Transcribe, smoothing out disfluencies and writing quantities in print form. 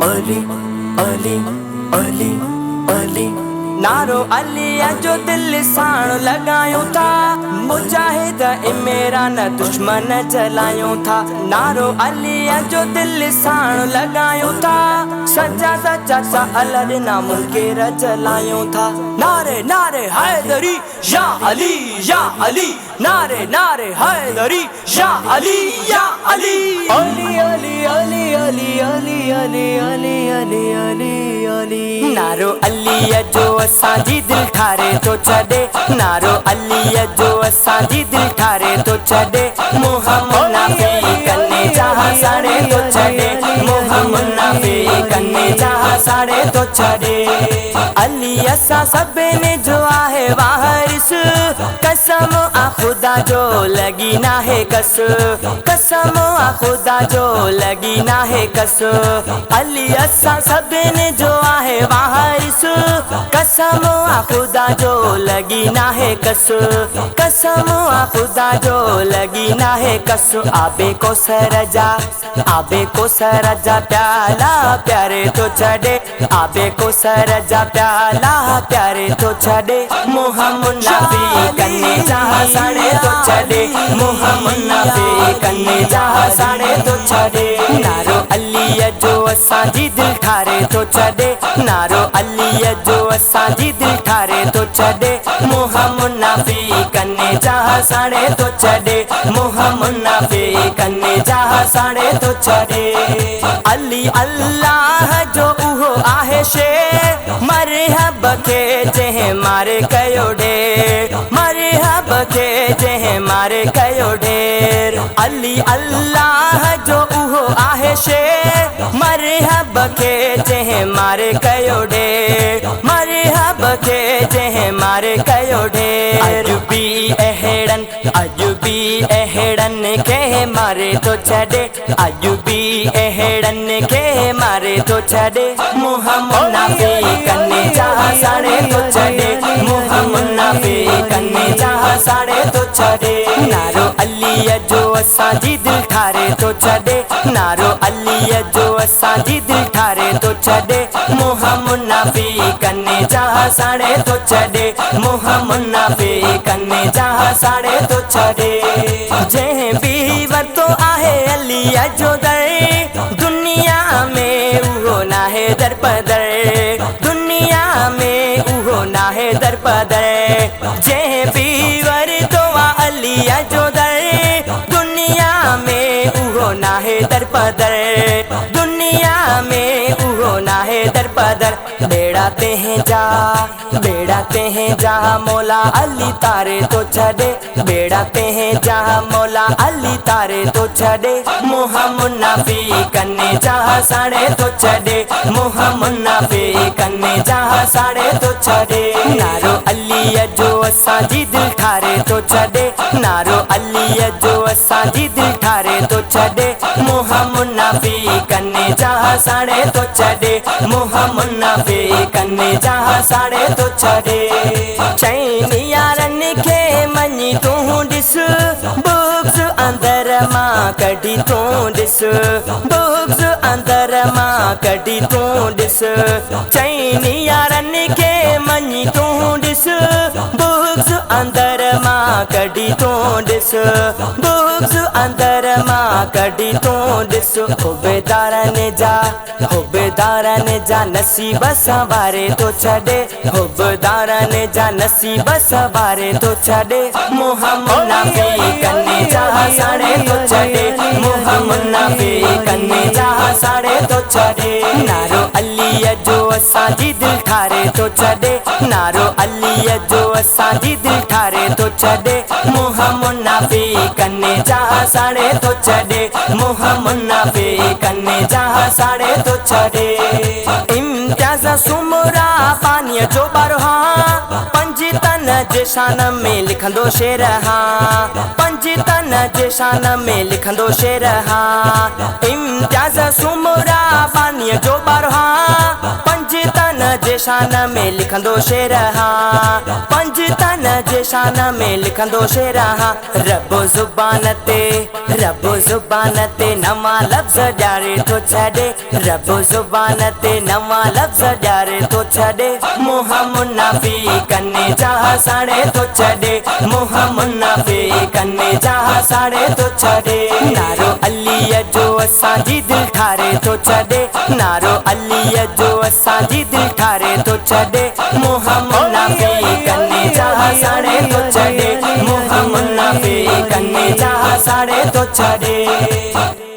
अली अली अली अली नारो अली जो दिल साण लगायूं था मुजाहिद इमरान दुश्मन जलायूं था। नारो अली जो दिल साण लगायूं था सजा सजा अलड़ना मुनकेर जलायूं था। नारे नारे हैदरी या अली या अली, नारे नारे हैदरी या अली या अली। अली अली अली अली अली अली अली अली अली अली नारो अली जो असांजी दिल ठारे तो छॾे। नारो अली जो असांजी दिल ठारे तो छॾे। मोहम्मद नाफ़ी कन्ने जहां साड़े तो छॾे। मोहम्मद नाफ़ी कन्ने जहां साड़े तो छॾे। अली असां सभिनी जो आहे वारिस, कसम आ खुदा जो लगी ना है कस। कसम आ खुदा जो लगी ना है कस। अली असां सभिनी जो आहे वारिस, कसम आ खुदा जो लगी ना है कस। कसम आ खुदा जो लगी ना है कस। आबे को सरजा आबे को सरजा प्याला प्यारे तो छड़े। आबे को सरजा प्याला प्यारे तो छड़े। मोहम्मद नाफ़ी कन्ने जहां साड़े तो छड़े। मोहम्मद नाफ़ी कन्ने जहां साड़े तो छड़े। नारो अली जो असांजी दिल ठारे तो छड़े। नारो अली जो असांजी दिल ठारे तो छड़े। मोहम्मद नाफ़ी कन्ने जहां साड़े तो छड़े। मोहम्मद नाफ़ी कन्ने जहां साड़े तो छड़े। अली अल्लाह जो उहो आहे शेर, मरहब के जंहिं मारे कयो ढेर। मरहब के जंहिं मारे कयो ढेर। अली अल्लाह जो उहो आहे शेर, मरहब के जंहिं मारे कयो ढेर। मरहब के जंहिं मारे कयो ढेर। अॼु बि अहिड़नि खे मारे तो छॾे। अॼु बि अहिड़नि खे मारे तो छॾे। मोहम्मद नाफ़ी कन्ने जहां साड़े तो छॾे। मोहम्मद नाफ़ी कन्ने जहां साड़े तो छॾे। नारो अली जो असांजी दिल ठारे तो छॾे। नारो अली जो असांजी दिल ठारे तो छॾे। मोहम्मद नाफ़ी कन्ने जहां साड़े तो छॾे। मोहम्मद नाफ़ी कन्ने जहां साड़े तो छॾे। जंहिं बि वरितो आहे अली जो दर, दुनिया में उहो नाहे दर पदर। दुनिया में उहो नाहे दर पदर। जंहिं बि वरितो आहे अली जो दर, दुनिया में उहो नाहे दर पदर। दुनिया में उहो नाहे दर पदर। बेड़ा तें जा मौला अली तारे तो छॾे। बेड़ा तें जा मौला अली तारे तो छॾे। मोहम्मद नाफ़ी कन्ने जहां साड़े तो छॾे। मोहम्मद नाफ़ी कन्ने जहां साड़े तो छॾे। नारो अली जो असांजी दिल ठारे तो छॾे। नारो अली जो असांजी दिल ठारे तो छॾे। मोहम्मद नाफ़ी कन्ने जहां साड़े तो छॾे। मोहम्मद नाफ़ी कन्ने जहां साड़े तो छॾे। चईनी यारनि खे मञी तूं ॾिस, बुक्स अंदर मां कढी तूं ॾिस। बुक्स अंदर मां कढी तूं ॾिस। चईनी यारनि खे मञी तूं ॾिस, बुक्स अंदर मां कढी तूं ॾिस। बुक्स अंदर मां कढी तूं ॾिस। हुबेदारनि जा नसीब संवारे तो छॾे। हुबेदारनि जा नसीब संवारे तो छॾे। मोहम्मद नाफ़ी कन्ने जहां साड़े तो छॾे। मोहम्मद नाफ़ी कन्ने जहां साड़े तो छॾे। नारो अली जो असांजी दिल ठारे तो छॾे। नारो अली जो असांजी दिल ठारे तो छॾे। मोहम्मद नाफ़ी कन्ने जहां साड़े तो छॾे। मोहम्मद नाफ़ी कन्ने जहां साड़े तो छॾे। इम्तियाज़ सुमरा पानीअ जो बरहा, पंज तन जे शान में लिखंदो शेर हां। पंज तन जे शान में लिखंदो शेर हां। इम्तियाज़ सुमरा पानीअ जो बरहा, पंज तन जे शान में लिखंदो शेर हाँ, पंज तन जे शान में लिखंदो शेर हाँ। रब्बो ज़ुबान ते नवा लफ्ज़ ॾियारे थो छॾे, रब्बो ज़ुबान ते नवा लफ्ज़ ॾियारे थो छॾे। मुंहुं मुनाफ़िक़नि जा साड़े थो छॾे, मुंहुं मुनाफ़िक़नि जा साड़े थो छॾे। नारो अलीअ जो असांजी दिलि ठारे थो छॾे, नारो अलीअ जो असांजी दिलि ठारे थो छॾे। मुंहुं मुनाफ़िक़नि जा साड़े थो छॾे, मुंहुं मुनाफ़िक़नि जा साड़े थो छॾे।